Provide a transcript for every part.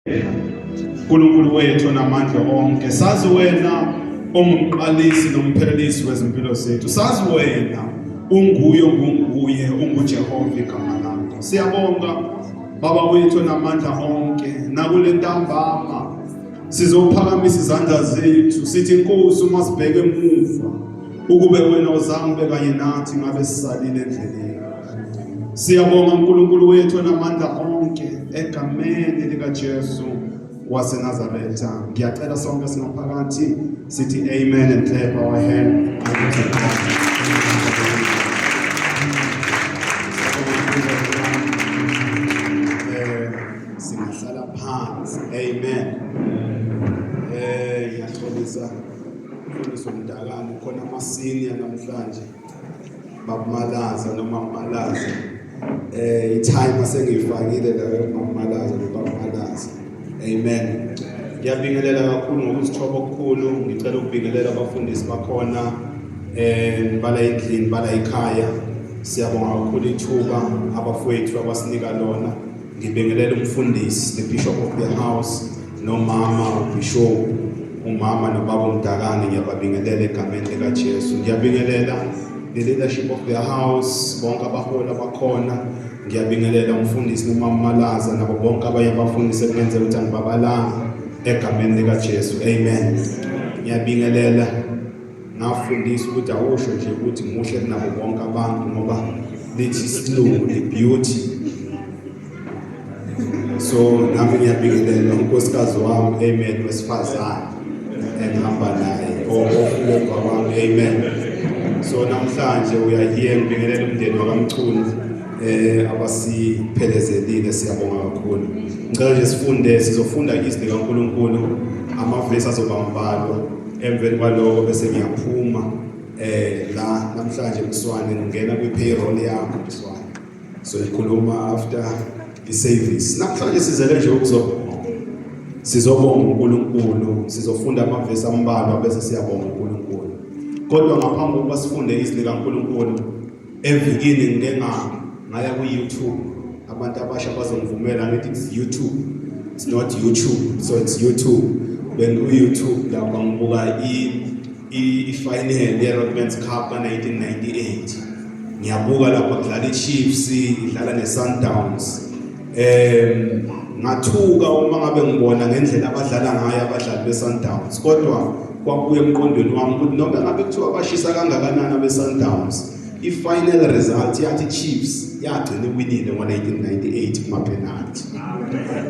uNkulunkulu wethu onamandla onke, sazi wena ongumqalisi nomphelelisi wezimpilo zethu. Sazi wena unguye unguJehova igama lakho. Siyabonga Baba wethu onamandla onke, nakule ntambama sizophakamisa izandla zethu sithi Nkosi, uma sibheke emuva ukube wena uzange kanye nathi ngabe sisalile endleleni. Siyabonga uNkulunkulu wethu onamandla onke, egameni likaJesu waseNazaretha. Ngiyacela sonke singaphakathi sithi amen and clap our hands. Singahlala phansi. Amen. Ngiyatholisa umdalane khona amasenior namhlanje babamalaza noma umalaza. I-time asengiyifakile la yomamalaza nobabamalaza. Amen. Ngiyabingelela kakhulu ngokuzithoba okukhulu. Ngicela ukubingelela abafundisi bakhona bala endlini bala ekhaya. Siyabonga kakhulu ithuba abafowethu abasinika lona. Ngibingelela umfundisi, the bishop of the house, nomama bishop, umama nobaba uMdakane. Ngiyabingelela egameni likaJesu. Ngiyabingelela the leadership of the house, bonke abaholi abakhona. Ngiyabingelela umfundisi nomama Malaza nabo bonke abanye abafundisi ebenze ukuthi angibabalanga egameni likaJesu. Amen. Ngiyabingelela ngafundisa ukuthi awusho nje ukuthi muhle kunabo bonke abantu ngoba lithi isilungu the beauty. So nami ngiyabingelela unkosikazi wami, amen, wesifazane engihamba naye ofule kwami, amen. So namhlanje uyahiye ngibingelela umndeni wakamchunu abasiphelezelile. Siyabonga kakhulu. Ngicela nje sifunde, sizofunda izwi likaNkulunkulu, amavesi azobambalwa. Emveni kwaloko bese ngiyaphuma la namhlanje Mswane ngingena kwi-payroll yakho Mswane. So ngikhuluma after i-service. Namhlanje sizele nje sizobonga uNkulunkulu, sizofunda amavesi ambalwa bese siyabonga uNkulunkulu. Kodwa ngaphambi kokuba sifunde izwi likaNkulunkulu, evikini ngike ngaya ku-YouTube. Abantu abasha bazongivumela ngithi it's YouTube, it's not YouTube, so it's YouTube. Ku-YouTube lapha ngibuka i-final ye-Rockman's Cup ka-1998. Ngiyabuka lapha kudlala i-Chiefs idlala ne-Sundowns. Ngathuka uma ngabe ngibona ngendlela abadlala ngayo abadlali be-Sundowns. Kodwa kwakuye emqondweni wami ukuthi noma ngabe kuthiwa bashisa kangakanani abe-Sundowns, i-final result yathi Chiefs yagcina iwinile ngo-1998 kuma-penalty.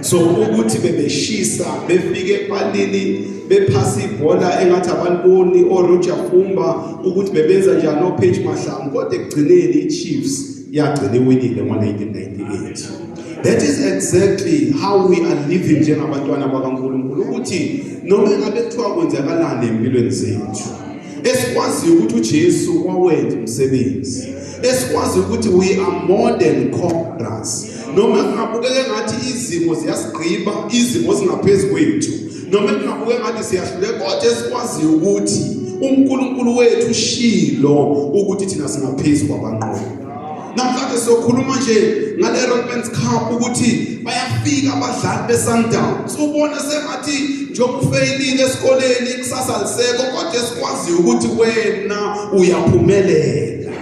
So ukuthi bebeshisa befike epalini bephasa ibhola engathi abaliboni oRoger Fumba ukuthi bebenza njani oPage Mahlangu, kodwa ekugcineni iChiefs yagcina iwinile ngo-1998. That is exactly how we are living njengabantwana bakaNkulunkulu, ukuthi noma ngabe kuthiwa kwenzakalani empilweni zethu, esikwazi ukuthi uJesu wawenza umsebenzi, esikwazi ukuthi we are more than conquerors. Noma kungabukeke ngathi izimo ziyasigqiba, izimo zingaphezulu kwethu, noma kungabukeke ngathi siyahluleka, kodwa esikwazi ukuthi uNkulunkulu wethu ushilo ukuthi thina singaphezulu kwabanqobo. Namhlanje sokhuluma nje ngale Rockman's Cup ukuthi bayafika abadlali beSundowns. Ubona sengathi njengoba ufeyilile esikoleni ikusasa lisekho, kodwa esikwazi ukuthi wena uyaphumelela.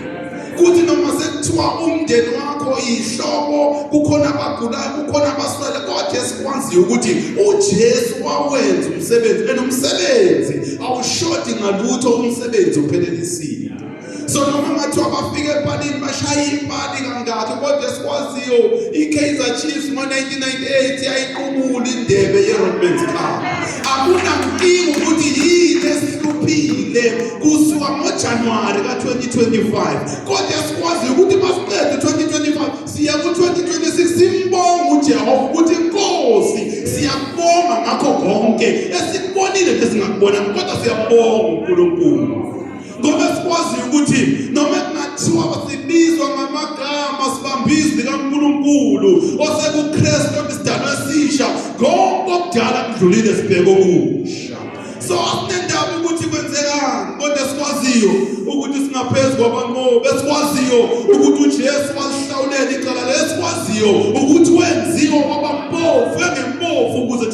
Kuthi noma sekuthiwa umndeni wakho ihlobo, kukhona abagulayo, kukhona abaswele, kodwa esikwazi ukuthi uJesu wawenza umsebenzi, enomsebenzi awushoti ngalutho, umsebenzi uphelelisile. So noma ngathiwa bafike epalini bashaya impali kangaka, kodwa esikwaziyo iKaizer Chiefs ngo-1998 yayiqubula indebe ye-Rockman's Cup. Akunankinga ukuthi yini esihluphile kusuka ngoJanuwari ka-2025, kodwa esikwaziyo ukuthi masiqede 2025 siya ku-2026 simbonga uJehova ukuthi Nkosi siyakubonga ngakho konke esikubonile lesingakubonanga, kodwa siyabonga uNkulunkulu. Ngoba sikwazi ukuthi noma kungathiwa basibizwa ngamagama sibambizi likaNkulunkulu osekuKristu isidalwa esisha, konke okudala kudlulile sibheke okusha. So asinendaba ukuthi kwenzekani, kodwa sikwaziyo ukuthi singaphezulu kwabanqobi, esikwaziyo ukuthi uJesu wasihlawulela icala, lesikwaziyo ukuthi wenziwa kwabampofu engempofu ukuze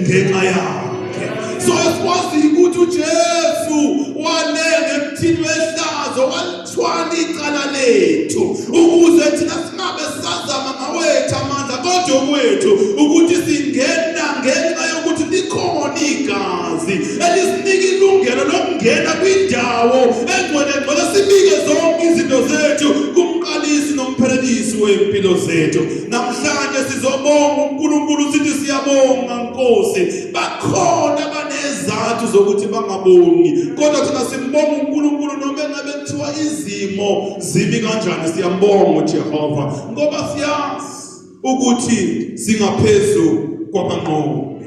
ngenxa yakhe. So sikwazi ukuthi uJesu walele emthini wehlazo walithwala icala lethu ukuze thina singabe sazama ngawethu amandla kodwa kwethu ukuthi singena ngenxa yokuthi likhona igazi elisinika ilungelo lokungena kwindawo engcwele sibike zonke izinto zethu kumqalisi nomphelelisi wempilo zethu. Namhlanje sizobonga uNkulunkulu sithi siyabonga Nkosi. Bakhona abanezathu zokuthi bangabongi kodwa thina simbonga uNkulunkulu noma engabe kuthiwa izimo zibi kanjani siyambonga uJehova ngoba siyazi ukuthi singaphezulu kwabanqobo.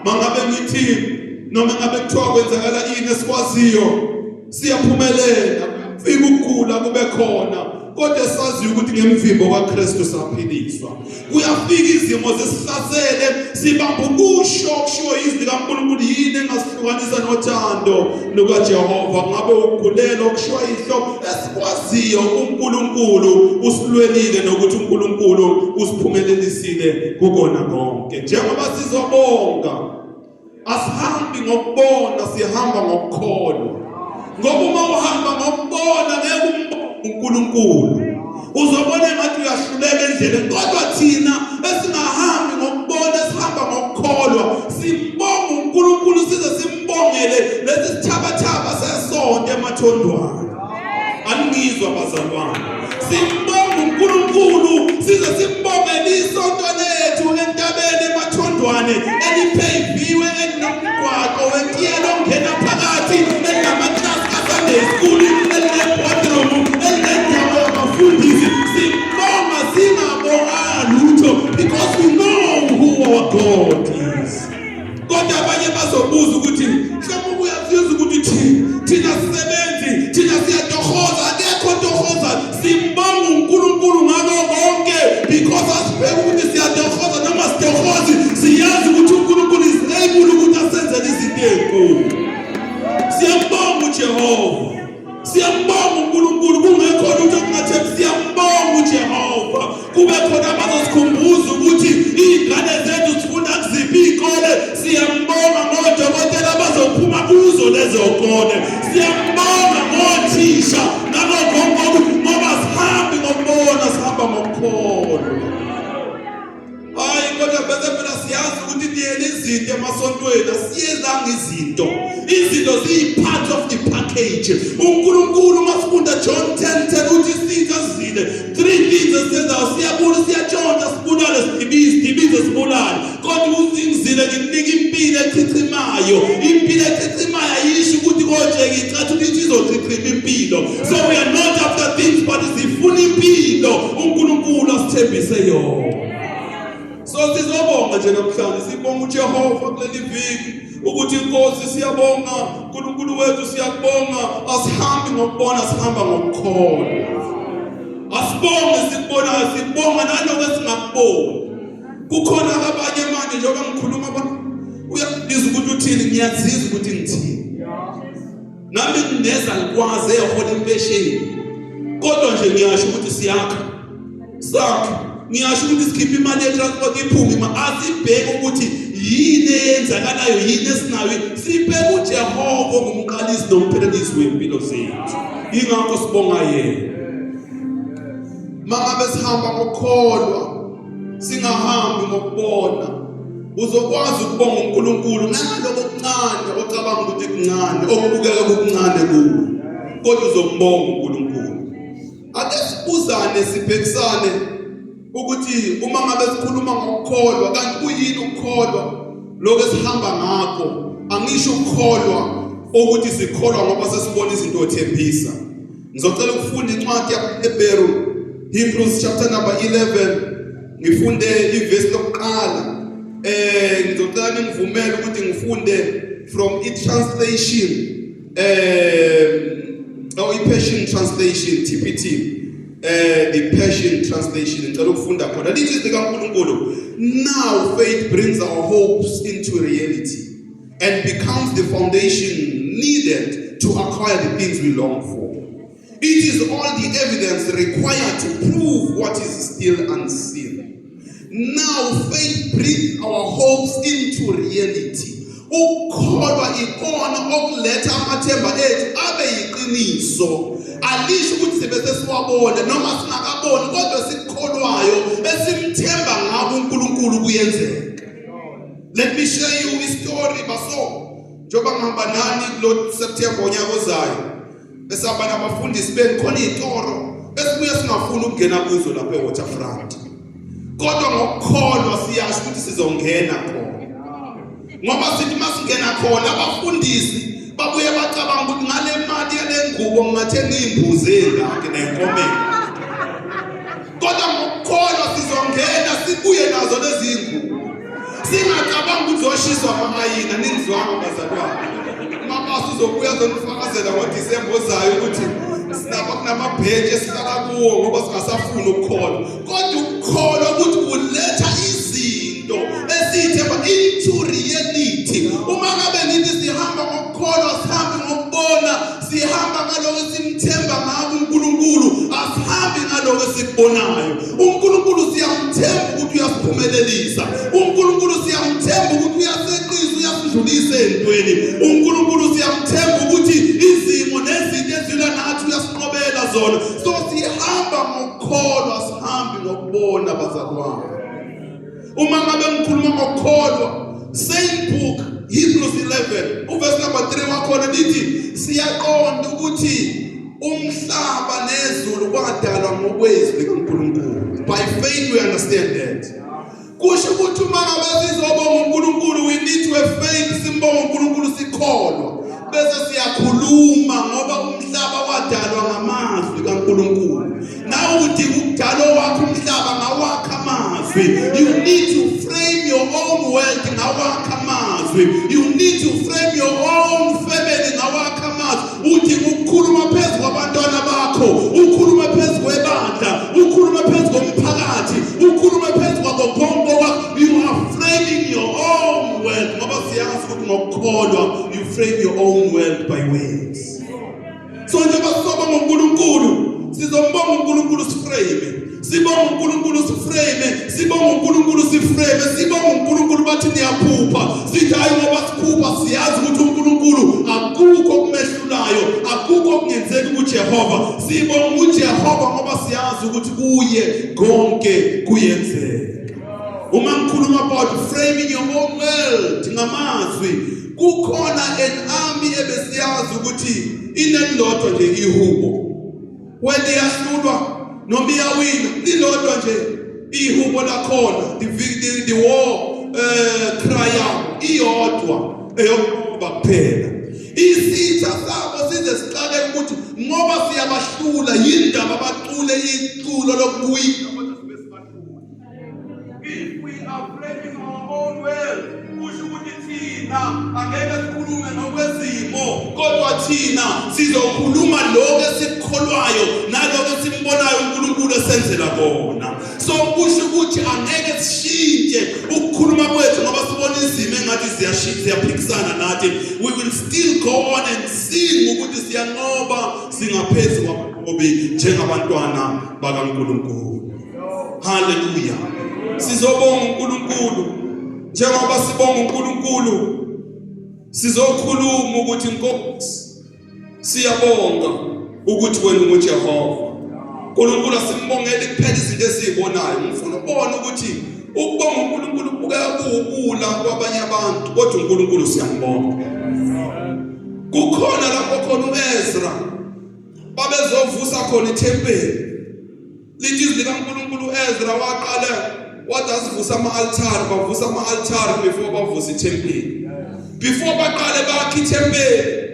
Mangabe ngithi noma ngabe kuthiwa kwenzakala ini esikwaziyo siyaphumelela fika ukugula kube khona kodwa sazi ukuthi ngemvimbo kaKristu saphiliswa. Kuyafika izimo zisihlasele sibamba ukusho izwi kaNkulunkulu yini engasihlukanisa nothando lukaJehova. Ngabe ukugulelwa kushiwa ihlo esikwaziyo uNkulunkulu usilwelile nokuthi uNkulunkulu usiphumelelisile kukona konke. Njengoba sizobonga asihambi ngokubona sihamba ngokukholwa. Ngoba uma uhamba ngokubona ngeke umbone uNkulunkulu uzobona engathi uyahluleka endleleni kodwa thina esingahambi ngokubona sihamba ngokukholwa simbonga uNkulunkulu size simbongele lesi sithabathaba sesonto emathondwana. Angizwa bazalwane, simbonga uNkulunkulu size simbongele isonto lethu entabeni emathondwane elipheyiviwe elinomgwaqo wetiyelo ongena phakathi elinamakilasi kaSunday school elinendawo yabafundisi. Simbonga singabonga lutho because we know who our God is. Kodwa abanye bazobuza ukuthi mhlawumbe uyaziza ukuthi thina sisebenzi thina siyatohoza akekho tohoza. Simbonga uNkulunkulu ngako konke because asibheke ukuthi siyatohoza noma sitohozi siyazi ukuthi uNkulunkulu is able ukuthi asenzele izinto ezinkulu. Siyambonga uJehova, siyambonga uNkulunkulu. Kungekho lutho okungathembi siyambonga uJehova. Kube khona abazosikhumbuza ukuthi izingane zethu zifunda kuziphi izikole. Siyambonga ngodokotela abazophuma kuzo lezo kole. Siyambonga ngothisha nabo konke ngoba sihambi ngokubona sihamba ngokukholwa. Hayi kodwa bese phela siyazi ukuthi niyele izinto emasontweni asiyezanga izinto ziyi-part of the package. uNkulunkulu masifunda John 10:10 uthi sizile 3 things esenzayo siyabula siyatshontsha sibulale sidibize sibulale kodwa uzingizile nginika impilo echichimayo. Impilo echichimayo ayisho ukuthi konje ngicathi ukuthi izochichima impilo. So we are not after things but sifuna impilo uNkulunkulu asithembise yona. So sizobonga nje namhlanje sibonga uJehova kuleli viki ukuthi Nkosi siyabonga uNkulunkulu wethu siyakubonga. Asihambi ngokubona sihamba ngokukholwa. Asibonge sikubonayo sibonga naloko esingakuboni. Kukhona abanye manje njengoba ngikhuluma uyabizwa ukuthi uthini ngiyazizwa ukuthi ngithini. Nami ngineza likwazi ehola impesheni kodwa nje ngiyasho ukuthi siyakha ngiyasho ukuthi sikhiphe imali ye-transport iphume asibheke ukuthi yini eyenzakalayo yini esinayo. Sibheke uJehova ngumqalisi nomphelelisi wempilo zethu. Ingakho sibonga yena. Mangabe sihamba ngokukholwa singahambi ngokubona uzokwazi ukubonga uNkulunkulu ngaloko okuncane ocabanga ukuthi kuncane okubukeka kuncane kuwe kodwa uzombonga uNkulunkulu. Ake sibuzane sibhekisane ukuthi uma ngabe sikhuluma ngokukholwa kanti kuyini ukukholwa lokho esihamba ngakho. Angisho ukukholwa ukuthi sikholwa ngoba sesibona izinto othembisa. Ngizocela ukufunda incwadi yabeHebheru Hebrews chapter number 11 ngifunde iverse lokuqala. Ngizocela ngivumele ukuthi ngifunde from translation i-Passion translation TPT. The Passion translation ngicela ukufunda khona lithi likaNkulunkulu. Now faith brings our hopes into reality and becomes the foundation needed to acquire the things we long for. It is all the evidence required to prove what is still unseen. Now faith brings our hopes into reality. Ukukholwa ikona okuletha amathemba ethu abe yiqiniso. Alisho ukuthi sibe sesiwabona noma singakaboni kodwa sikholwayo esimthemba ngabo uNkulunkulu kuyenzeka. Let me share you a story baso. Njoba ngihamba nani kulo September onyaka ozayo. Besihamba nabafundisi bekhona izitoro esibuye singafuni ukungena kuzo lapha eWaterfront. Kodwa ngokukholwa siyasho ukuthi sizongena khona. Ngoba sithi masingena khona abafundisi babuye bacabanga ukuthi ngale mali yale ngubo ngingathenga imbuzi ezakhe nenkomelo. Kodwa ngokukholwa sizongena sibuye nazo lezi ngubo. Singacabanga ukuthi uzoshiswa amahayina ningizwanga bazalwane. Mabasa uzobuya zonifakazela ngoDisemba ozayo ukuthi sinaba kunamabheji esihlala kuwo ngoba singasafuni ukukholwa. Kodwa ukukholwa ukuthi kuletha izinto esithemba into reality. Uma ngabe ngithi sihamba ngokukholwa sihambe ngokubona, sihamba ngaloko simthemba ngako uNkulunkulu, asihambi ngaloko esikubonayo. uNkulunkulu siyamthemba ukuthi uyasiphumelelisa. uNkulunkulu siyamthemba ukuthi uyaseqisa, uyasidlulisa ezintweni. uNkulunkulu siyamthemba ukuthi izimo nezinto ezilwa nathi uyasinqobela zona. So sihamba ngokukholwa, sihambi ngokubona bazalwane. Uma ngabe ngikhuluma ngokukholwa, same book Hebrews 11 uverse number 3 wakhona lithi siyaqonda ukuthi umhlaba nezulu kwadalwa ngokwezwi likaNkulunkulu. By faith we understand that. Kusho ukuthi uma ngabe sizobonga uNkulunkulu, we need to have faith, simbonga uNkulunkulu sikholwa. Bese siyakhuluma ngoba umhlaba wadalwa ngamazwi kaNkulunkulu. Nawe udinga ukudala wakho umhlaba ngawakha amazwi. You need to frame your own world ngawakha amazwi. You need to frame your own family ngawakha amazwi. Udinga ukukhuluma phezu kwabantwana bakho, ukhuluma phezu kwebandla, ukhuluma phezu komphakathi, ukhuluma phezu kwakho konke wakho. You are framing your own world. Ngoba siyazi ukuthi ngokukholwa you frame your own world by words. So njengoba sizoba ngoNkulunkulu, sizombonga uNkulunkulu siframe. Sibonga uNkulunkulu siframe, sibonga uNkulunkulu siframe, sibonga uNkulunkulu bathi niyaphupha. Sithi hayi ngoba siphupha siyazi ukuthi uNkulunkulu akukho okumehlulayo, akukho okungenzeki kuJehova. Sibonga uJehova ngoba siyazi ukuthi kuye konke kuyenzeka. Uma ngikhuluma about framing your own world ngamazwi, kukhona an army ebesiyazi ukuthi inelodwa nje ihubo. When iyahlulwa noma iyawina lilodwa nje ihubo lakhona, the war cry yabo iyodwa eyokuba kuphela. Isitha sabo size siqale ukuthi ngoba siyabahlula yindaba bacule iculo lokuwina kodwa sibe sibahlula. If we are framing our own world, kusho ukuthi thina angeke sikhulume ngokwezimo, kodwa thina sizokhuluma lokho esikholwayo nalokho esimbonayo uNkulunkulu esenzela kona. So kusho ukuthi angeke sishintshe ukukhuluma kwethu ngoba sibona izimo engathi ziyaphikisana nathi. We will still go on and sing ukuthi siyanqoba singaphezulu kwabanqobi njengabantwana bakaNkulunkulu. Hallelujah. Sizobonga uNkulunkulu. Njengoba sibonga uNkulunkulu, sizokhuluma ukuthi Nkosi siyabonga ukuthi wena unguJehova. uNkulunkulu simbongele kuphela izinto esizibonayo. Ngifuna ubone ukuthi ukubonga uNkulunkulu kubukeka kuwubula kwabanye abantu, kodwa uNkulunkulu siyambonga. Kukhona lapho khona uEzra babezovusa khona ithempeli. Lithi izwi likaNkulunkulu uEzra waqala wathi asivusa ama-altar, bavusa ama-altar before bavusa ithempeli. Before baqale bakhe ithempeli.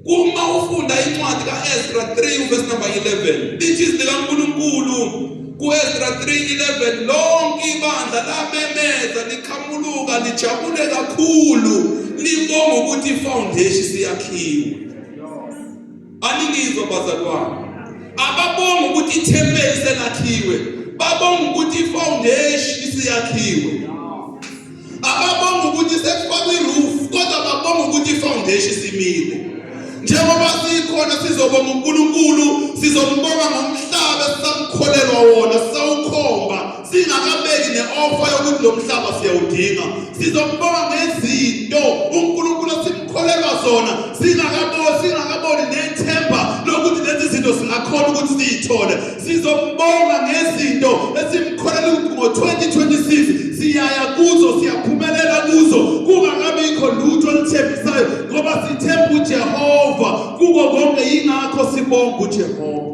Uma ufunda incwadi kaEzra 3 verse number 11, lithi izwi likaNkulunkulu kuEzra 3:11, lonke ibandla lamemeza likhamuluka lijabule kakhulu libonga ukuthi ifoundation siyakhiwe. Aningizwa bazalwane, ababonga ukuthi ithempeli selakhiwe, babonga ukuthi ifoundation siyakhiwe. Ababonga ukuthi sekufakwe iroof, kodwa babonga ukuthi ifoundation simile. Njengoba sikhona sizobonga uNkulunkulu, sizombonga ngomhlaba esamkholelwa wona, sawukhomba, singakabeki ne-offer yokuthi lo mhlaba siyawudinga. Sizombonga ngezinto uNkulunkulu asimkholelwa zona singakaboni nethemba lokuthi lezi zinto singakhona ukuthi siyithole. Sizombonga ngezinto esimkholela ukuthi ngo-2026 siyaya kuzo, siyaphumelela kuzo, kungakabikho lutho olithembisayo ngoba sithemba uJehova kuko konke. Yingakho sibonga uJehova.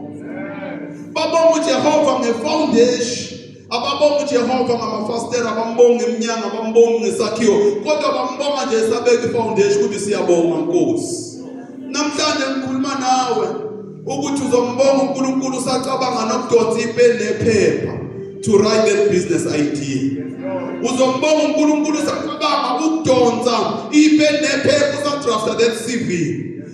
Babonga uJehova ngefoundation, ababonga uJehova ngamafastela, abambonga iminyango, abambonga ngesakhiwo, kodwa bambonga nje sabeka ifoundation ukuthi siyabonga Nkosi. Namhlanje ngikhuluma nawe ukuthi uzombonga uNkulunkulu usacabanga nokudonsa ipeni nephepha to write that business idea. Uzombonga uNkulunkulu usacabanga ukudonsa ipeni nephepha usadrafta that CV.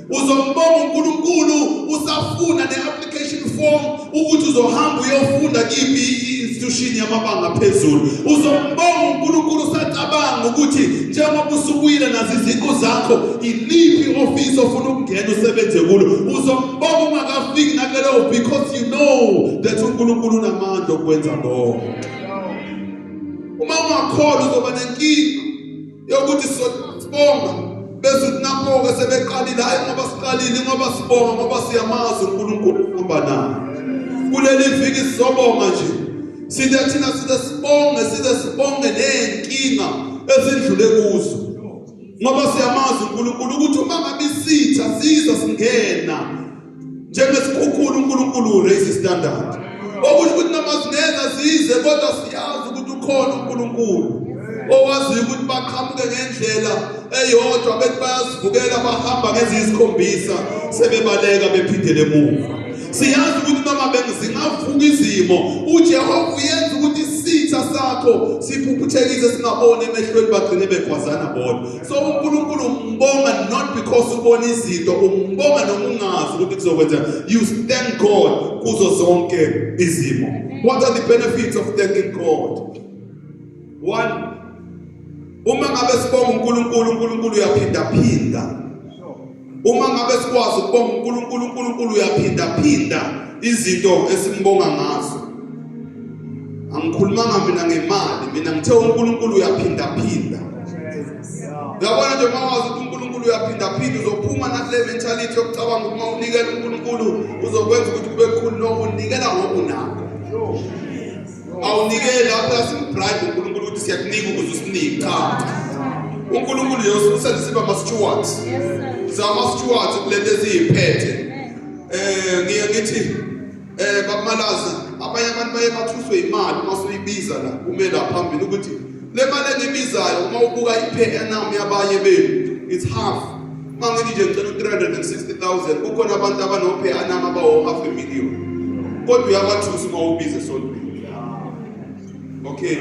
Uzombonga uNkulunkulu usafuna ne-application form ukuthi uzohamba uyofunda kiphi i-institution yamabanga phezulu. Uzombonga uNkulunkulu usacabanga ukuthi njengoba usubuyile nazo iziqu zakho, iliphi office ofuna ukungena usebenze kulo. Uzombonga ungakafiki nakulelo because you know that uNkulunkulu unamandla okwenza lokho. Uma ungakholwa uzoba nenkinga yokuthi sibonga bese napo-ke sebeqalile, hayi ngoba siqalile, ngoba sibonga, ngoba siyamazi uNkulunkulu uhamba nayo. Kuleli viki sizobonga nje. Size sibonge nenkinga ezindlule kuzo. Ngoba siyamazi uNkulunkulu ukuthi uma ngabe isitha siza singena njengesikhukhulu, uNkulunkulu raise standard. Okusho ukuthi noma singeza size kodwa siyazi ukuthi ukhona uNkulunkulu owaziyo ukuthi baqhamuke ngendlela eyodwa bethi bayasivukela bahamba ngezisikhombisa sebebaleka bephindele emuva. Siyazi ukuthi noma benzingavuka izimo uJehova uyenza ukuthi isitha sakho siphuphuthekise singaboni emehlweni bagcine bekhwazana bodwa. So uNkulunkulu umbonga not because ubona izinto, umbonga noma ungazi ukuthi kuzokwenza. You thank God kuzo zonke izimo. What are the benefits of thanking God? One, uma ngabe sibonga uNkulunkulu, uNkulunkulu uyaphinda-phinda. Uma ngabe sikwazi ukubonga uNkulunkulu, uNkulunkulu uyaphinda-phinda izinto esimbonga ngazo. Angikhulumanga mina ngemali, mina ngithe uNkulunkulu uyaphinda-phinda. Uyabona nje uma wazi ukuthi uNkulunkulu uyaphinda-phinda, uzophuma nakule mentality yokucabanga ukuthi uma unikela uNkulunkulu uzokwenza ukuthi kube khulu. No, unikela ngokunakho. Awunikela lapha simbribe uNkulunkulu ukuthi siyakunika ukuze usinike. Cha. uNkulunkulu yosenzisa siba ama-stewards. Ama-stewards kulento eziyiphethe. Ngithi babamalaza abanye abantu baye bathuswe imali uma usuyibiza la kumele phambili ukuthi le mali engibizayo uma ubuka i-per-annum yabanye benu it's half. Mangithi nje ngicela u-360,000 kukhona abantu abano-per-annum abawo-500,000 kodwa uyabathusa uma ubize sontweni. Okay.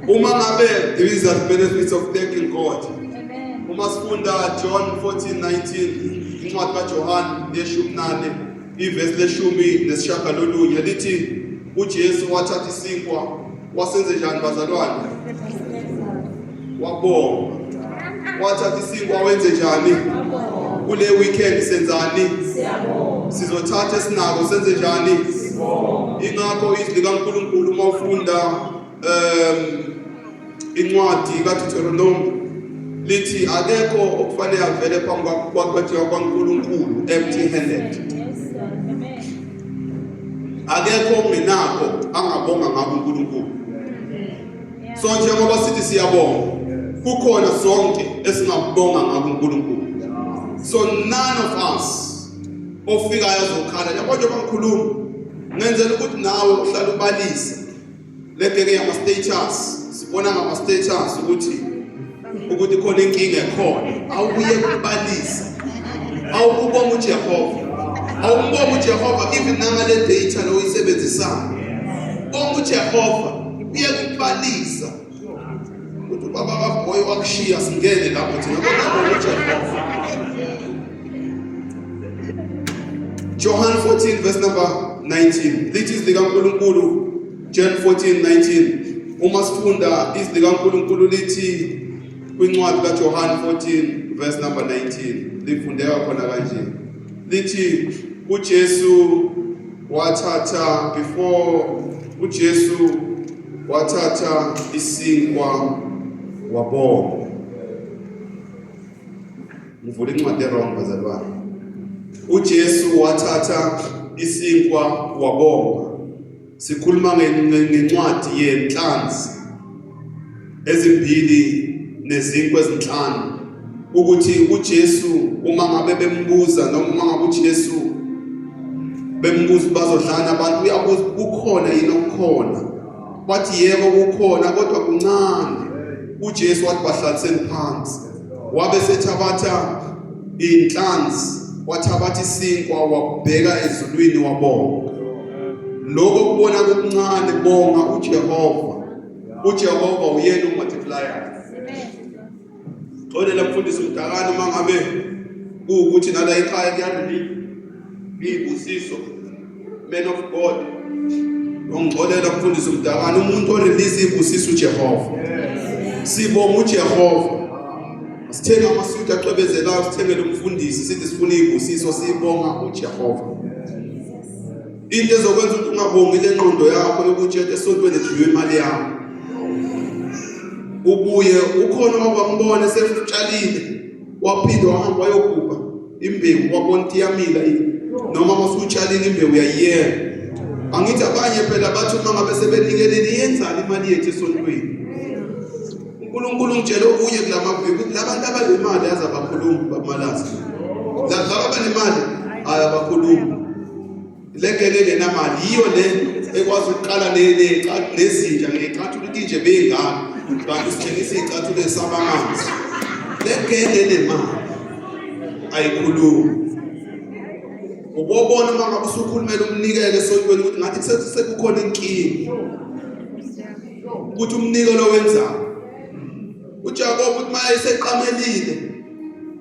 Uma ngabe these are the benefits of thanking God. Uma sifunda John 14:19 incwadi kaJohane leshumi nane ivesi leshumi nesishagalolunye lithi uJesu wathatha isinkwa wasenze njani bazalwane? Wabonga. Wathatha isinkwa wenze njani? Kule weekend senzani? Siyabonga. Sizothatha esinako senze njani? Sibonga. Ingakho izwi likaNkulunkulu uma ufunda incwadi kaDuteronomy lithi akekho okufanele avele phambi kwaNkulunkulu empty-handed. Akekho ongenakho angabonga ngako uNkulunkulu. So njengoba sithi siyabonga, kukhona zonke esingabonga ngako uNkulunkulu. So none of us ofikayo azokhala. Yabo nje bangikhuluma ngenzela ukuthi nawe uhlale ubalisa leke yama-status. Sibona ngama-status ukuthi khona inkinga ekhona. Awubuye kubalisa, awubonga uJehova, awumbonga uJehova even nangale data lo uyisebenzisayo. Bonga uJehova uye kubalisa ukuthi ubaba kaBoy wakushiya singene lapho thina bonga uJehova. John 14 verse number 19. This is the kaNkulunkulu. John 14:19. Uma sifunda izwi likaNkulunkulu lithi kwincwadi kaJohn 14 verse number 19. Lifundeka khona kanje. Lithi uJesu wathatha before uJesu wathatha isinkwa wabonga. Ngivula incwadi wrong bazalwane. uJesu wathatha isinkwa wabonga. Sikhuluma ngencwadi yenhlanzi ezimbili nezinkwa ezinhlanu ukuthi uJesu uma ngabe bembuza noma uma ngabe uJesu bembuza bazodlana abantu uyabuza kukhona yini okukhona. Bathi yebo kukhona kodwa kuncane. uJesu wathi bahlaliseni phansi. Wabe sethabatha inhlanzi wathabatha isinkwa wabheka ezulwini wabonga. Lokho kubona kuncane bonga uJehova. uJehova uyena umultiplier. Xolela mfundisi umdakana uma ngabe ukuthi nala ekhaya kuyadlula ibusiso man of God. Ongixolela mfundisi umdakana umuntu orelease ibusiso uJehova. Sibonga uJehova. Sithenga amasudu acwebezelayo sithengele umfundisi sithi sifuna ibusiso sibonga uJehova. Into ezokwenza ukuthi ungabongi le ngqondo yakho yokuthi esontweni edliwe imali yakho. Ubuye ukhona wakwambona sefutshalile waphinde wahamba wayogubha imbewu wabona ukuthi iyamila noma masutshalile imbewu uyayiyela. Angithi abanye phela bathi uma ngabe sebenikelele iyenzani imali yethu esontweni. uNkulunkulu ngitshela okuye kulamaviki ukuthi labantu abanemali azabakhuluma bamalazi. Laba abanemali ayabakhuluma. Lekelele namali yiyo le ekwazi ukuqala nezinja ngecathulo ukuthi nje bengaka kanti sithengisa icathulo esabamanzi. Lekelele mali ayikhuluma. Ubobona uma ngabe usukhulumela umnikelo esontweni ukuthi ngathi sekukhona inkinga ukuthi umnikelo wenzayo. uJakobe uthi manje seqamelile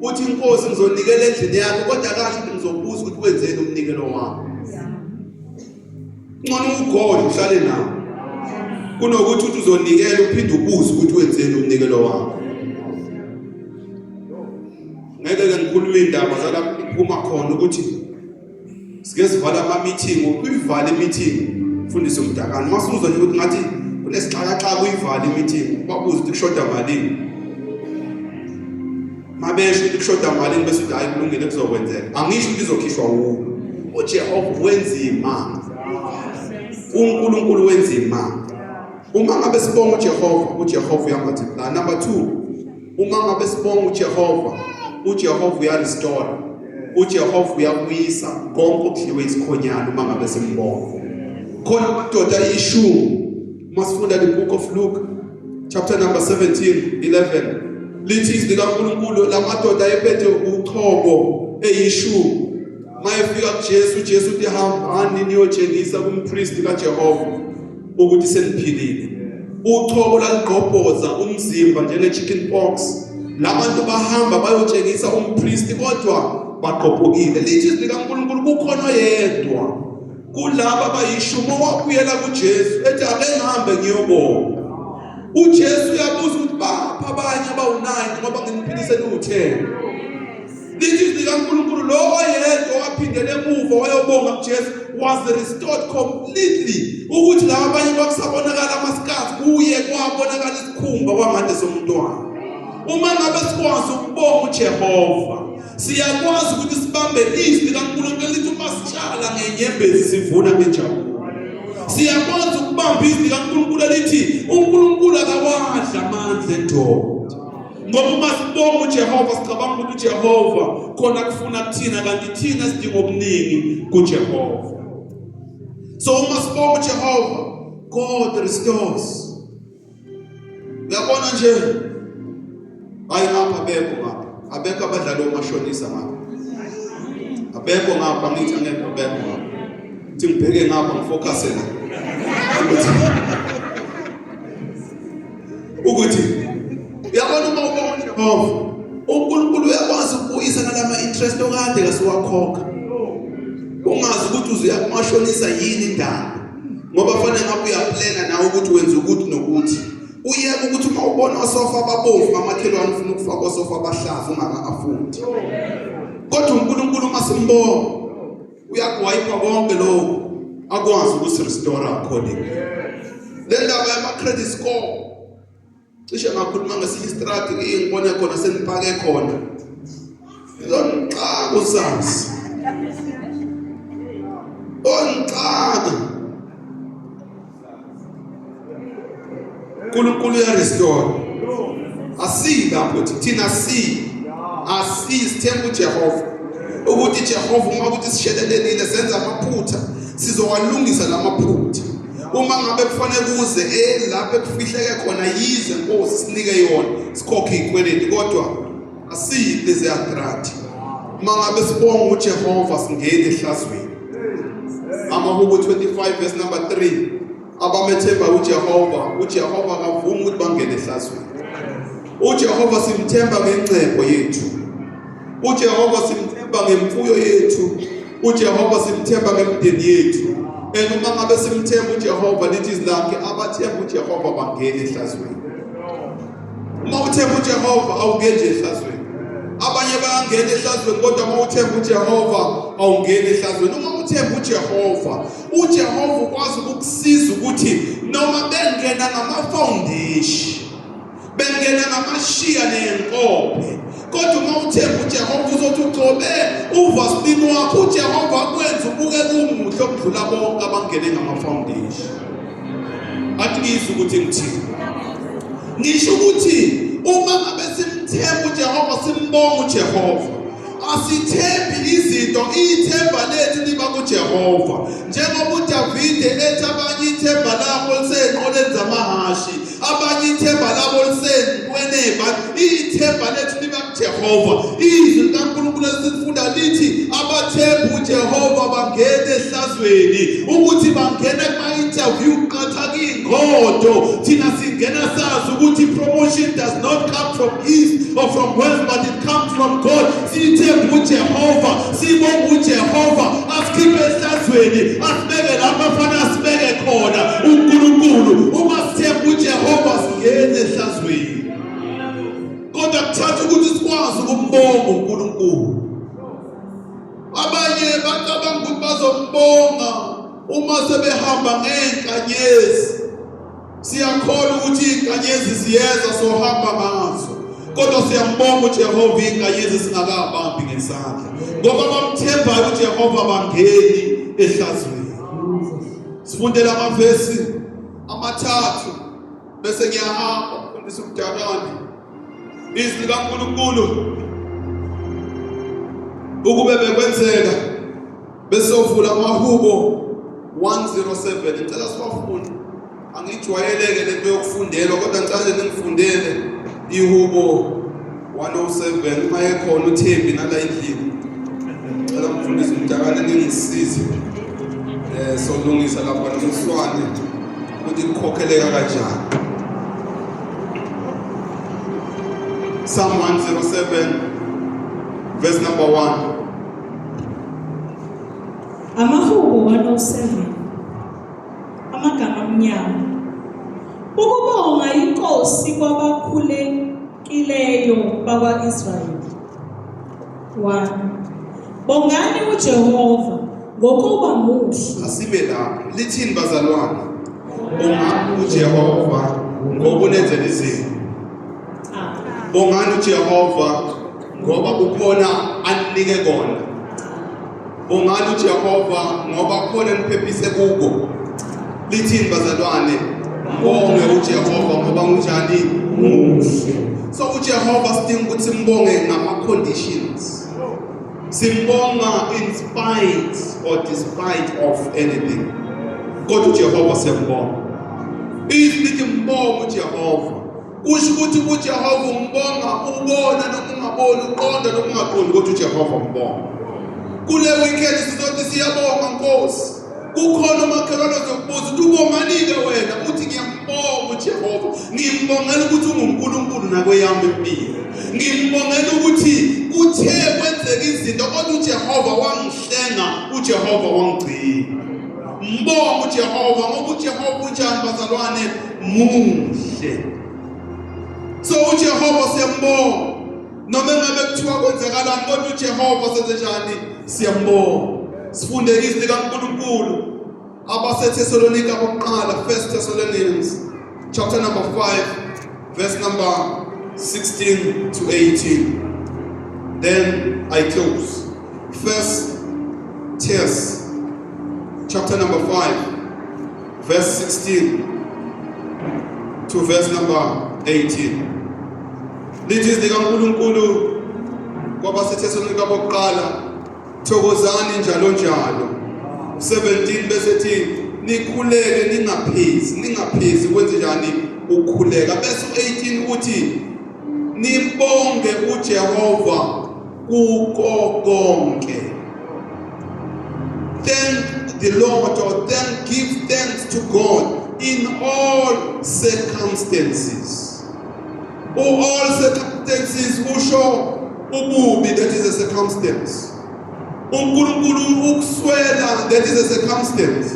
uthi inkosi ngizonikela endlini yakho kodwa kahle ukuthi ngizobuza ukuthi wenzeni umnikelo wakho. Ngcono uGod uhlale nawo kunokuthi uthi uzonikela uphinde ubuze ukuthi wenzeni umnikelo wakho. Ngeke ngikhuluma indaba zala kuphuma khona ukuthi sike sivala ama meeting uyivala i-meeting mfundisi umdakana masuzwa nje ukuthi ngathi kunesixakaxaka uyivala i-meeting babuza ukuthi kushoda malini. Mabesho ukuthi kushoda malini bese uthi hayi kulungile kuzokwenzeka. Angisho ukuthi izokhishwa wuwo. uJehova wenzima. uNkulunkulu wenzima. Uma ngabe sibonga uJehova uyamultiply. Number 2, uma ngabe sibonga uJehova uyarestore. uJehova uyabuyisa konke okudliwe isikhonyana uma ngabe simbonga. Khona amadoda ishumi masifunda the book of Luke chapter number 17:11 lithi izwi likaNkulunkulu lamadoda ayephethe uchobo eyishumi. Mayefika kuJesu uthi hambani niyotshengisa kumpristi kaJehova ukuthi seniphilile. Uchobo laligqobhoza umzimba njenge chicken pox. Labantu bahamba bayotshengisa umpristi kodwa baqophokile. Lithi izwi likaNkulunkulu kukhona yedwa kulabo abayishumi owabuyela kuJesu ethi ake ngihambe ngiyobonga. uJesu uyabuza ukuthi bapha abanye abawu9 ngoba nginiphiliseni u10. Lithi izwi likaNkulunkulu lo oyedwa waphindele emuva wayobonga kuJesu was restored completely ukuthi laba abanye bakusabonakala amasikazi kuye kwabonakala isikhumba kwangade somntwana. Uma ngabe sikwazi ukubonga uJehova siyakwazi ukuthi sibambe izwi likaNkulunkulu lithi uma sitshala ngenyembezi sivuna ngenjabulo. Siyakwazi ukubamba izwi likaNkulunkulu lithi uNkulunkulu akawadla amandla endoda. Ngoba uma sibonga uJehova sicabanga ukuthi uJehova khona kufuna kuthina kanti thina sidinga okuningi kuJehova. So uma sibonga uJehova God restores. Uyabona nje hayi ngapha abekho abadlali omashonisa ngapha. Abekho ngapha ngithi angekho abekho ngapha. Uthi ngibheke ngapha ngifocus la. Ukuthi uyabona uma ubonga uJehova uNkulunkulu uyakwazi ukubuyisa nalama interest okade kasiwakhokha. Ungazi ukuthi uzuya kumashonisa yini indaba. Ngoba fanele ngabe uyaplana nawe ukuthi wenza ukuthi nokuthi. Uyeke ukuthi uma ubona osofa ababovu amakhelwane ufuna ukufaka osofa abahlaza ungaka-afundi. Kodwa uNkulunkulu masimbonga uyakuwayipa konke lokho akwazi ukusirestore according. Le ndaba yama-credit score cishe ngakhuluma ngesinye istrati ngibone khona senipake khona. Ngizonixaka usazi. Onixaka. uNkulunkulu uyarestore. Asi lapho thina sithemba uJehova. Ukuthi Jehova uma ukuthi sishelelelile senza amaphutha sizowalungisa lamaphutha. Uma ngabe kufanele kuze lapho ekufihleke khona yize Nkosi sinike yona sikhokhe izikweleti kodwa asiyile zeyadrati. Uma ngabe sibonga uJehova singene ehlazweni. Amahubo 25 verse number 3 abamethemba uJehova akavumi ukuthi bangene ehlazweni. uJehova simthemba ngencebo yethu. uJehova simthemba ngemfuyo yethu. uJehova simthemba ngemndeni yethu. Uma ngabe simthemba uJehova lithi izilakhe abathemba uJehova bangene ehlazweni. Uma uthemba uJehova awungene ehlazweni. Abanye bayangena ehlazweni kodwa uma uthemba uJehova awungene ehlazweni. Uma uthemba uJehova ukwazi ukukusiza ukuthi noma bengena ngama-foundation bengena ngamashiya nenkophe kodwa uma uthemba uJehova uzothi ugcobe uvasini wakho uJehova akwenza ubuke kumuhle okudlula bonke abangene ngama-foundation. Athi ngizwe ukuthi ngithini? Ngisho ukuthi uma ngabe simthemba uJehova simbonga uJehova asithembi izinto ithemba lethu liba kuJehova. Njengoba uDavide ethi abanye ithemba labo lisenqoleni zamahashi abanye ithemba labo lisenqweneba ithemba lethu liba kuJehova. Izwi likaNkulunkulu esifunda lithi abathemba uJehova bangena ehlazweni ukuthi bangena kuma-interview kuqatha kuyingodo. Thina singena sazi ukuthi promotion does not come from east or from west but it comes from God. Sithemba uJehova sibonga uJehova asikhiphe ehlazweni asibeke lapho afana asibeke khona uNkulunkulu. Uma sithemba uJehova singene ehlazweni kodwa kuthatha ukuthi sikwazi ukumbonga uNkulunkulu. Abanye bacabanga ukuthi bazombonga uma sebehamba ngenkanyezi. Siyakholwa ukuthi inkanyezi ziyeza sohamba ngazo kodwa siyambonga uJehova inkanyezi singakabambi ngesandla ngoba bamthembayo uJehova bangeni ehlazweni. Sifundela amavesi amathathu bese ngiyahamba ufundisa uDakani. Izwi likaNkulunkulu ukube bekwenzeka besovula amahubo 107. Ngicela siwafunde. Angijwayeleke lento yokufundelwa kodwa ngicela ningifundele ihubo 107 uma ekhona uThembi nala endlini. Ngicela umfundisi uDakani ningisize solungisa lapha nomswane ukuthi kukhokheleka kanjani. Psalm 107 verse number 1. Amahubo 107 amagama amnyama. Ukubonga inkosi kwabakhulekileyo bakwa-Israyeli. 1. Bongani uJehova ngokuba muhle. Asibe lapho lithini bazalwane? Bongani uJehova ngokunenzela izinto. Bongani uJehova ngoba kukhona anike kona. Bongani uJehova ngoba kukhona niphephise kuko. Lithini bazalwane? Bonge uJehova ngoba unjani muhle. So uJehova sidinga ukuthi simbonge ngama-conditions. Simbonga in spite or despite of anything. Kodwa uJehova siyambonga. Isithi mbonga uJehova. Kusho ukuthi uJehova umbonga ubona noma ungaboni uqonda noma ungaqondi ukuthi uJehova umbonga. Kule weekend sizothi siyabonga Nkosi. Kukhona umakhelwane ozokubuza ukuthi ubonganile wena uthi ngiyambonga uJehova. Ngimbongela ukuthi unguNkulunkulu nakweyami impilo. Ngimbongela ukuthi uthe kwenzeka izinto kodwa uJehova wangihlenga, uJehova wangigcina. Mbonga uJehova ngoba uJehova unjani bazalwane? Muhle. So uJehova siyambonga. Noma ngabe kuthiwa kwenzakalani kodwa uJehova senze njani? Siyambonga. Sifunde izwi likaNkulunkulu abaseThessalonika bokuqala, 1 Thessalonians chapter number 5 verse number 16 to 18. Then I close. 1 Thess chapter number 5 verse 16 to verse number 18. Lithi likaNkulunkulu kwabaseThessalonika bokuqala, thokozani njalo njalo. 17 bese ethi nikhuleke ningaphezi kwenze njani ukukhuleka. Bese 18 uthi nibonge uJehova kuko konke. Thank the Lord, or give thanks to God in all circumstances. All circumstances usho ububi, that is a circumstance. uNkulunkulu ukuswela, that is a circumstance.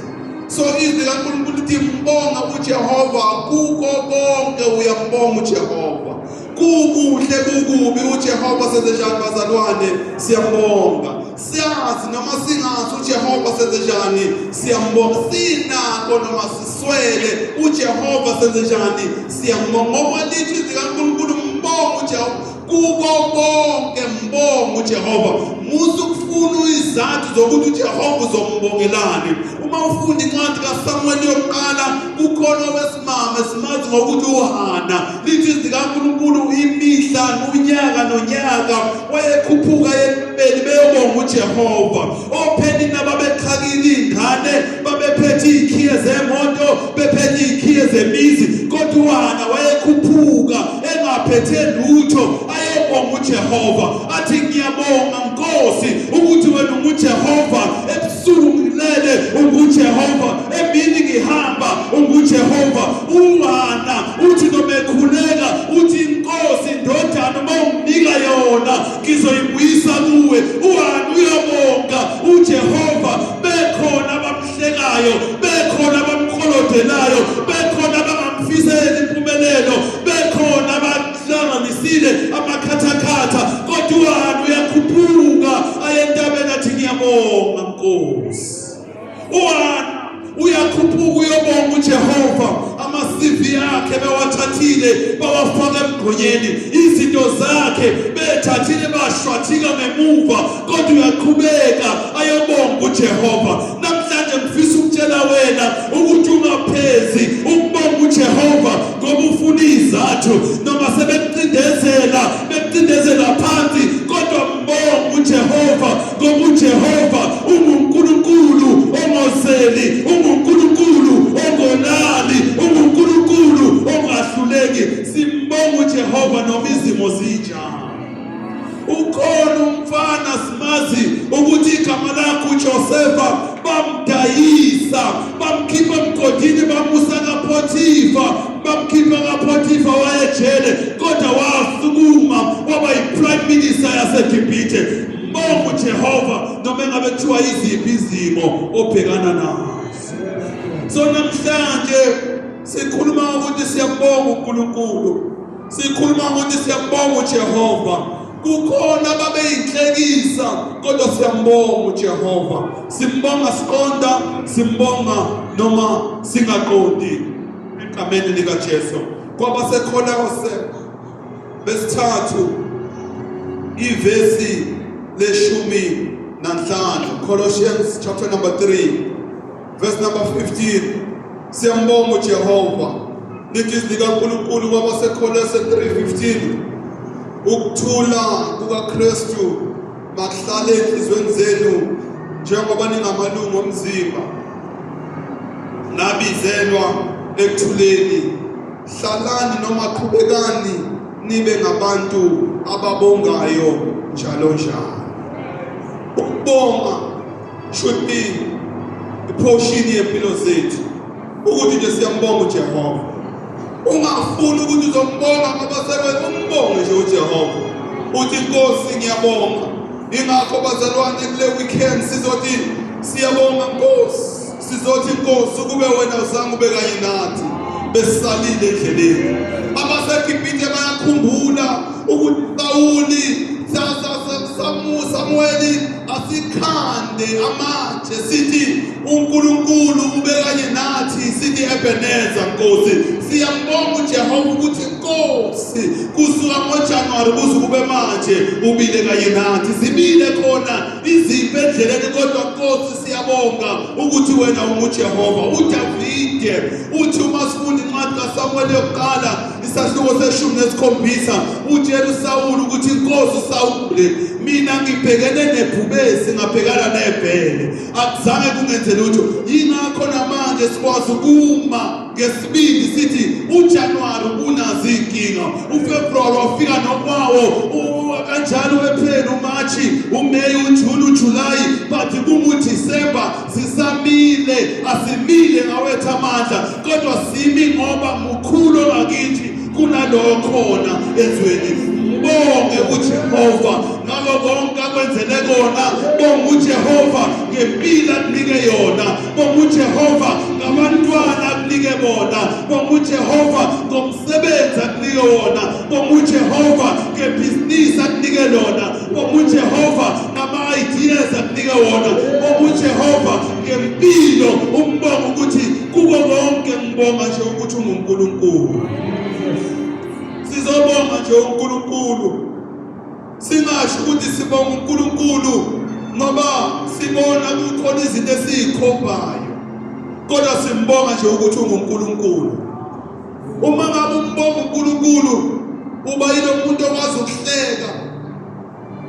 So izwi kaNkulunkulu lithi mbonga uJehova kuko konke, uyambonga uJehova. Kukuhle kukubi uJehova senze njani bazalwane, siyambonga. Siyazi noma singazi uJehova senze njani, siyambonga. Sinako noma siswele uJehova senze njani, siyambonga. Ngoba lithi izwi kaNkulunkulu mbonga uJehova kuko konke, mbonga uJehova. Musukufuna izathu zokuthi uJehova uzombongelani. Uma ufunda incwadi kaSamuel yokuqala, kukhona owesimame simazi ngokuthi uHana. Lithi izwi kaNkulunkulu imihla unyaka nonyaka wayekhuphuka ekubeni beyobonga uJehova. Ophenini ababexhakile ingane, babephethe izikhiye zemoto, bephethe izikhiye zemizi, kodwa uHana wayekhuphuka engaphethe lutho ayobonga uJehova. Athi ngiyabonga Nkosi ukuthi wena unguJehova, ebusuku ngilele unguJehova, emini ngihamba unguJehova. uHana uthi noma ekhuleka uthi Nkosi ndodana uma unginika yona ngizoyibuyisa kuwe. uHana uyabonga uJehova. Bekhona abamhlekayo, bekhona abamkholodelayo, bekhona abangamfiseli impumelelo, bekhona abahlanganisile amakhathakhatha, kodwa uHana uyakhuphuka ayentabeni athi ngiyabonga Nkosi. uHana uyakhuphuka uyobonga uJehova. Ama-CV akhe bewathathile bawafaka emgqonyeni, izinto zakhe bethathile bashwathika ngemuva, kodwa uyaqhubeka ayobonga uJehova. Namhlanje ngifisa ukutshela wena ukuthi ungaphezi ukubonga uJehova ngoba ufuna izathu, noma sebekucindezela phansi, kodwa mbonga uJehova ngoba uJehova unguNkulunkulu ongozeli, unguNkulunkulu ongonali, unguNkulunkulu ongahluleki. Simbonga uJehova noma izimo zinjani. Ukhona umfana simazi ukuthi igama lakhe uJosefa, bamdayisa, bamkhipha emgodini, bamusa kaPhothifa, bamkhipha kaPhothifa wayejele, kodwa wasukuma waba yi-prime minister yaseGibhithe. Mbonga uJehova noma engabe kuthiwa iziphi izimo obhekana nazo. So namhlanje sikhuluma ukuthi siyambonga uNkulunkulu, sikhuluma ukuthi siyambonga uJehova. Kukhona babeyinhlekisa, kodwa siyambonga uJehova. Simbonga siqonda, simbonga noma singaqondi. Egameni likaJesu. KwabaseKolose besithathu ivesi le-15, Colossians chapter number 3 verse number 15. Siyambonga uJehova. Lithi izwi likaNkulunkulu kwabaseKolose 3:15. Ukuthula kukaKristu makuhlale enhlizweni zenu njengoba ningamalungu omzimba, nabizelwa ekuthuleni. Hlalani noma qhubekani nibe ngabantu ababongayo njalo njalo. Ukubonga should be iportion yempilo zethu, ukuthi nje siyambonga uJehova. Ungafuni ukuthi uzombonga ngoba sebenza, umbonge nje uJehova. Uthi Nkosi ngiyabonga. Ingakho bazalwane kule weekend sizothi siyabonga Nkosi. Sizothi Nkosi kube wena uzange ube kanye nathi besisalile endleleni. AbaseGibhithe bayakhumbula ukuthi Samueli asikhande amatshe sithi uNkulunkulu ubekanye nathi sithi Ebenezer Nkosi siyambonga uJehova ukuthi Nkosi kusuka ngoJanuwari kuze kube manje ubile kanye nathi sibile khona izipho endleleni kodwa Nkosi siyabonga ukuthi wena unguJehova. uDavide uthi uma sifunda incwadi kaSamuel yokuqala isahluko se-17 utshela uSawuli ukuthi Nkosi uSawule mina ngibhekene nebhubesi ngabhekana nebhele akuzange kungenze lutho yingakho namanje sikwazi ukuma ngesibindi sithi uJanuwari unazo inkinga uFebruary wafika nokwawo kanjalo ephela uMarch uMay uJune uJuly bathi kuMuDisemba sisamile asimile ngawethu amandla kodwa simi ngoba mkhulu ngakithi kunalowo khona ezweni. Bonge uJehova ngalo konke akwenzele kona. Bonge uJehova ngempilo akunike yona. Bonge uJehova ngabantwana akunike bona. Bonge uJehova ngomsebenzi akunike wona. Bonge uJehova ngebhizinisi akunike lona. Bonge uJehova ngama-ideas akunike wona. Bonge uJehova ngempilo umbonga ukuthi kuko konke ngibonga nje ukuthi unguNkulunkulu. Sizobonga nje uNkulunkulu singasho ukuthi sibonga uNkulunkulu ngoba sibona kukhona izinto esizikhombayo kodwa simbonga nje ukuthi unguNkulunkulu. Uma ngabe umbonga uNkulunkulu uba yilo muntu okwazi ukuhleka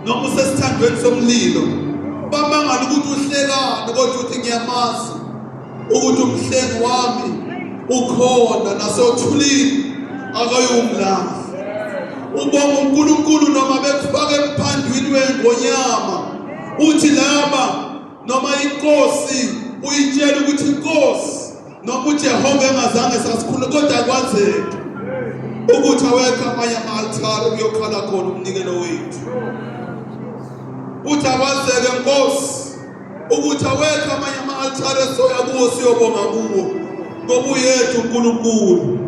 noma usesithandweni somlilo bamangala ukuthi uhlekani kodwa uthi ngiyamazi ukuthi umhlengi wami ukhona nasothulini akayumlazi. Ubonga uNkulunkulu noma bekufaka emphandweni wengonyama uthi laba noma inkosi uyitshela ukuthi inkosi noma uJehova engazange sasikhuluma kodwa kwazeke ukuthi awekho amanye ama-altar ukuyokhala khona umnikelo wethu. Uthi akwazeke Nkosi ukuthi awekho amanye ama-altar esoya kuwo siyobonga kuwo ngoba uyethu uNkulunkulu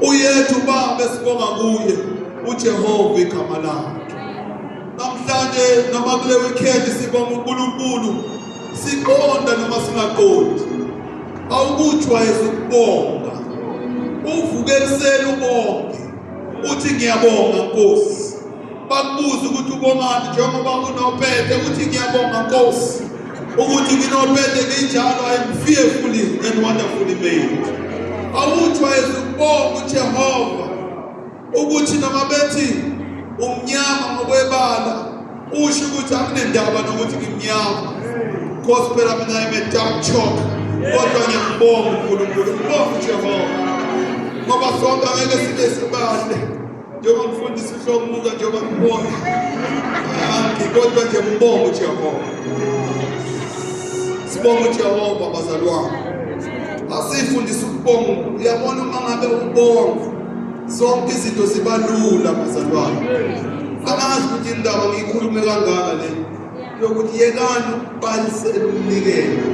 uyethu Baba sibonga kuye uJehova igama lakhe. Namhlanje noma kule weekend sibonga uNkulunkulu siqonda noma singaqondi awukujwayeza ukubonga uvuke ekuseni ubonge uthi ngiyabonga Nkosi. Bakubuza ukuthi ubongani njengoba unophethe uthi ngiyabonga Nkosi ukuthi nginophethe njalo I'm fearfully and wonderfully made. Awujwayeza ukubonga uJehova ukuthi noma bethi umnyama ngokwebala usho ukuthi akunendaba nokuthi ngimnyama because phela mina I'm a dark chalk kodwa ngiyambonga uNkulunkulu. Ngibonga uJehova ngoba sonke angeke sibe sibahle njengoba ngifundisa ihlomuka njengoba ngibona kodwa nje ngibonga uJehova. Sibonga uJehova bazalwane. Asifundise ukubonga. Uyabona uma ngabe ubonga zonke izinto ziba lula bazalwane. Angazi ukuthi indaba ngiyikhulume kangaka le yokuthi yekani ukubalisela umnikelo.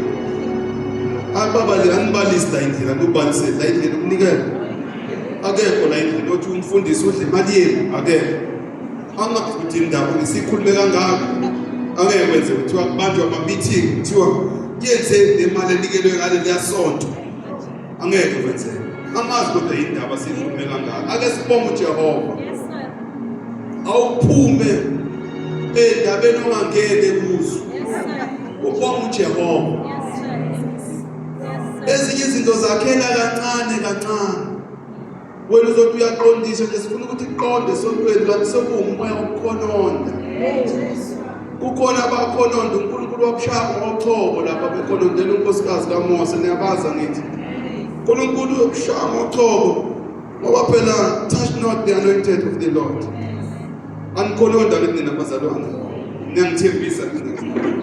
Ababa le anibalisa la indlela ukubalisela la indlela umnikelo. Akekho la indlela othi umfundisi udle imali yenu akekho. Angazi ukuthi indaba ngisikhulume kangaka angeke kwenze kuthiwa kubanjwa ama-meeting kuthiwa yenze le mali enikelwe ngale liyasonto angeke kwenzeke. Angazi kodwa indaba sikhulume kangaka. Ake sibonge uJehova. Awuphume endabeni ongangene kuzo. Ubonge uJehova. Ezinye izinto zakhela kancane kancane. Wena uzothi uyaqondisha nje sifuna ukuthi iqonde sontweni kanti sekuwumoya wokukhononda. Kukhona abakhononda uNkulunkulu wabushaka ngochoko lapha bekhonondela unkosikazi kaMose niyabaza ngithi. uNkulunkulu wabushaka ngochoko ngoba phela touch not the anointed of the Lord. Anikhononda kithi nabazalwane. Ngiyangithembisa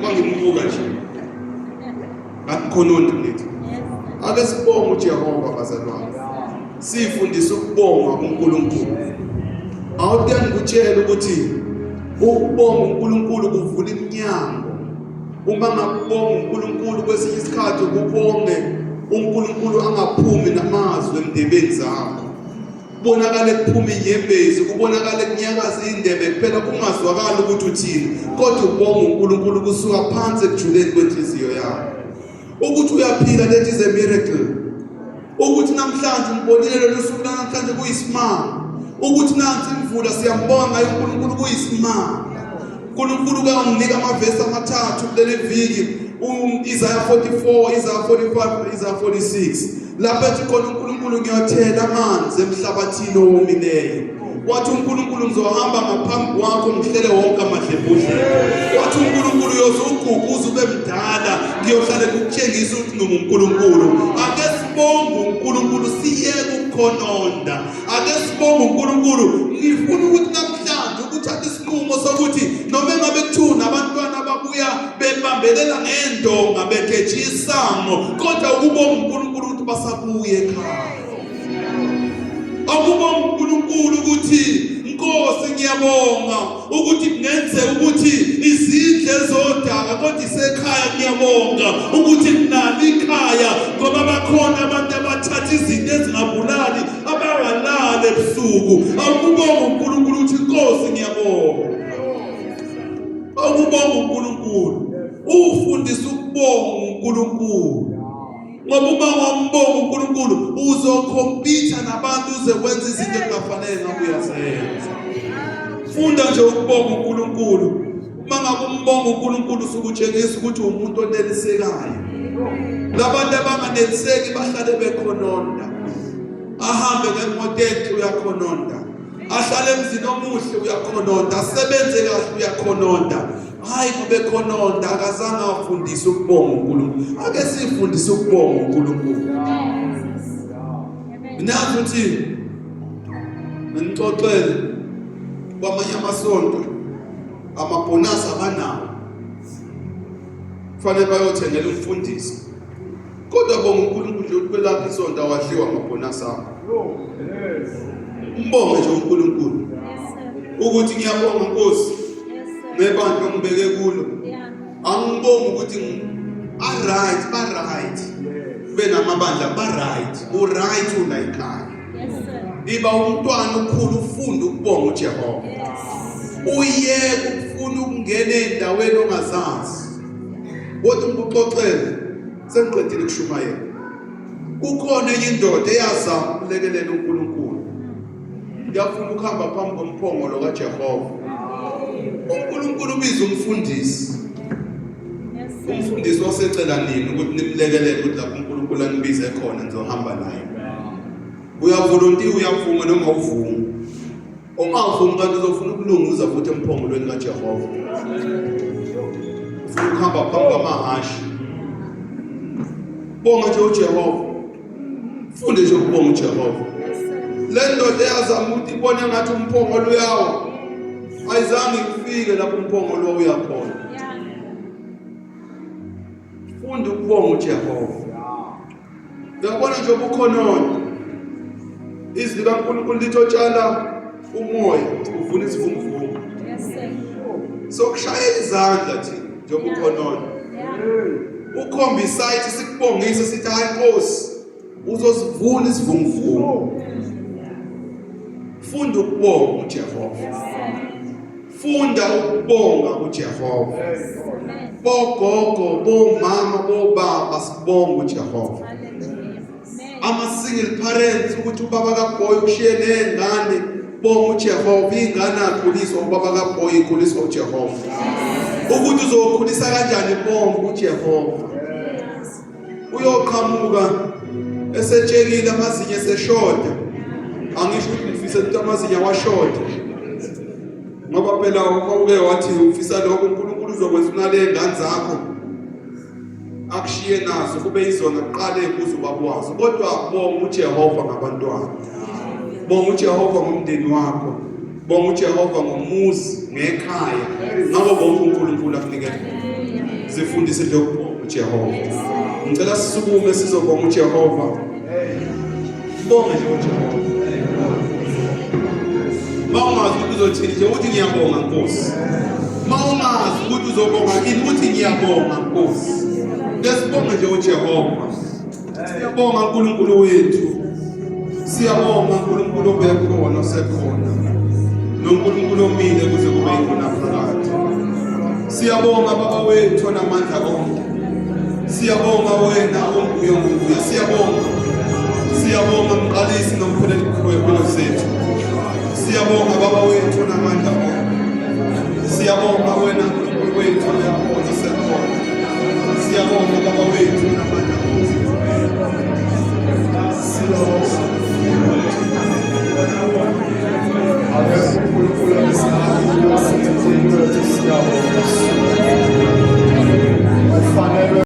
mangimubuka nje. Anikhononda kithi. Ake sibonge uJehova bazalwane. Sifundise ukubonga uNkulunkulu. Awuthi ngikutshela ukuthi ukubonga uNkulunkulu kuvula iminyango. Uma ngakubonga uNkulunkulu kwesinye isikhathi kubonge uNkulunkulu angaphumi namazwi emdebeni zakho. kubonakala kuphuma inyembezi, kubonakala kunyakaza indebe kuphela kungazwakala ukuthi uthini, kodwa ubonga uNkulunkulu kusuka phansi ekujuleni kwenhliziyo yakho ukuthi uyaphila. That is a miracle. Ukuthi namhlanje ngibonile lolu suku namhlanje kuyisimanga, ukuthi nansi imvula siyambonga ngayo uNkulunkulu kuyisimanga. uNkulunkulu kanginika amavesi amathathu kuleli viki, Isaiah 44, Isaiah 45, Isaiah 46. Lapha ethi khona uNkulunkulu ngiyothela amanzi emhlabathini owomileyo. Wathi uNkulunkulu ngizohamba ngaphambi kwakho ngihlele wonke amadlebhodlela. Wathi uNkulunkulu uyozuguguza ube mdala ngiyohlale ngikutshengisa ukuthi nguNkulunkulu. Ake sibonge uNkulunkulu, siyeke ukukhononda. Ake sibonge uNkulunkulu. Ngifuna ukuthi namhlanje ukuthatha isinqumo sokuthi noma ngabe kuthuna abantwana babuya bebambelela ngendonga bekhethe isango, kodwa ukubonga uNkulunkulu ukuthi basabuye ekhaya. Akubonga uNkulunkulu ukuthi Nkosi ngiyabonga ukuthi kungenze ukuthi izindle zodaka kodwa isekhaya. Ngiyabonga ukuthi kunalo ikhaya ngoba bakhona abantu abathatha izinto ezingabulali abangalali ebusuku. Akubonga uNkulunkulu ukuthi Nkosi ngiyabonga. Akubonga uNkulunkulu, ufundisa ukubonga uNkulunkulu. Ngoba uma ngombonga uNkulunkulu uzokhompitha nabantu uze wenza izinto ezingafanele ngabe uyazenza. Funda nje ukubonga uNkulunkulu. Uma ngabe umbonga uNkulunkulu usukutshengisa ukuthi umuntu onelisekayo. Labantu abanganeliseki bahlale bekhononda. Ahambe ngemoto enhle uyakhononda. Ahlale emzini omuhle uyakhononda. Asebenze kahle uyakhononda. Hayi kube khononda akazange afundise ukubonga uNkulunkulu. Ake sifundise ukubonga uNkulunkulu. Nathi uthi ngixoxele kwamanye amasonto amabhonasi abanawo. Kufanele bayothengela umfundisi. Kodwa bonga uNkulunkulu nje ukuthi belapha isonto awadliwa amabhonasi akho. Umbonge nje uNkulunkulu. Ukuthi ngiyabonga Nkosi. Ngebantu ngibeke kulo. Angibonga ukuthi ba-right. Benamabandla ba-right. U-right ulayikhaya. Iba umntwana ukhulu ufunda ukubonga uJehova. Uyeke ukufuna ukungena endaweni ongazazi. Kodwa ngikuxoxele sengiqedile ukushumayela. Kukhona enye indoda eyazama ukulekelela uNkulunkulu. Ngiyafuna ukuhamba phambi komphongolo kaJehova. uNkulunkulu ubiza umfundisi. Umfundisi wasecela nini ukuthi nimlekelele ukuthi lapho uNkulunkulu anibize khona nizohamba naye. Uyavolontiya, uyavuma noma uvuma. Ungavumi kanti uzofuna ukulunguza futhi emphongolweni kaJehova. Ufuna ukuhamba phambi kwamahashi. Bonga nje uJehova. Funde nje ukubonga uJehova. Le ndoda eyazama ukuthi ibone ngathi umphongolo uyawo. Ayizange ifike lapho umphongolo uya khona. Funda ukubonga uJehova. Ngiyabona nje ubukhonona. Izwi kaNkulunkulu lithi otshala umoya uvuna isivunguvungu. So kushayela izandla thina njengoba ukhonona. Ukhomba isayiti sikubongise sithi hayi Nkosi uzosivuna isivunguvungu. Funda ukubonga uJehova. Funda ukubonga uJehova. Bogogo, bomama, bobaba sibonga uJehova. Ama-single parents ukuthi ubaba kaBoy ushiye nengane, bonga uJehova. Ingane akhuliswa ubaba kaBoy ikhuliswa uJehova. Ukuthi uzokhulisa kanjani bonga uJehova. Uyoqhamuka esetshekile amazinyo eseshoda. Angisho ukuthi ngifisa ukuthi amazinyo awashoda. Ngoba phela uke wathi ufisa lokho uNkulunkulu uzokwenza unale ngane zakho. Akushiye nazo kube izona kuqala ebuzo babwazi. Kodwa bonga uJehova ngabantwana. Bonga uJehova ngomndeni wakho. Bonga uJehova ngomuzi, ngekhaya. Ngabo bonke uNkulunkulu akunikele. Sifundise nje ukubonga uJehova. Ngicela sisukume sizobonga uJehova. Bonga nje uJehova. Mawungazi ukuthi uzothini nje uthi ngiyabonga Nkosi. Mawungazi ukuthi uzobonga ini uthi ngiyabonga Nkosi. Ngesibonga nje uJehova. Siyabonga uNkulunkulu wethu. Siyabonga uNkulunkulu uNkulunkulu ubekhona osekhona noNkulunkulu omile kuze kube yikona phakade. Siyabonga Baba wethu onamandla onke. Siyabonga wena onguye nguye. Siyabonga mqalisi nompheleli wempilo zethu. Siyabonga Baba wethu onamandla onke. Siyabonga wena uNkulunkulu wethu osekhona osekhona. Siyabonga Baba wethu onamandla onke. Siyabonga. Ake uNkulunkulu